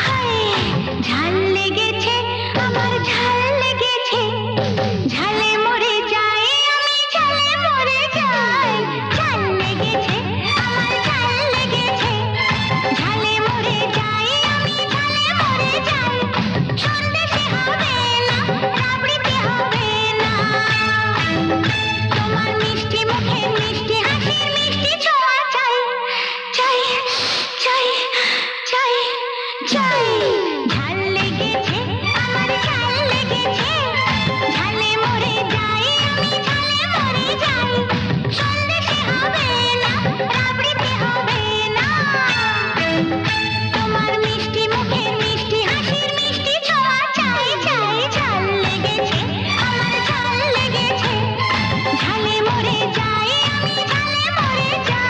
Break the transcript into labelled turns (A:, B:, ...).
A: হায়, ঝাল লেগেছে, আমার ঝাল লেগেছে, ঝালে মরে যাই আমি, ঝালে মরে যাই। ঝাল লেগেছে, আমার ঝাল লেগেছে, ঝালে মরে যাই আমি, ঝালে মরে যাই। সন্দেশে হবে না, রাবড়িতে হবে না, তোমার মিষ্টি মুখে মিষ্টি হাসির মিষ্টি ছোঁয়া চাই, চাই, চাই, চাই, চাই। ঝাল লেগেছে, আমার ঝাল লেগেছে, ঝালে মরে যাই আমি, ঝালে মরে যাই। সন্দেশে হবে না, রাবড়িতে হবে না, তোমার মিষ্টি মুখে মিষ্টি হাসির মিষ্টি ছোঁয়া চাই, চাই। ঝাল লেগেছে, আমার ঝাল লেগেছে, ঝালে মরে যাই আমি, ঝালে মরে যাই।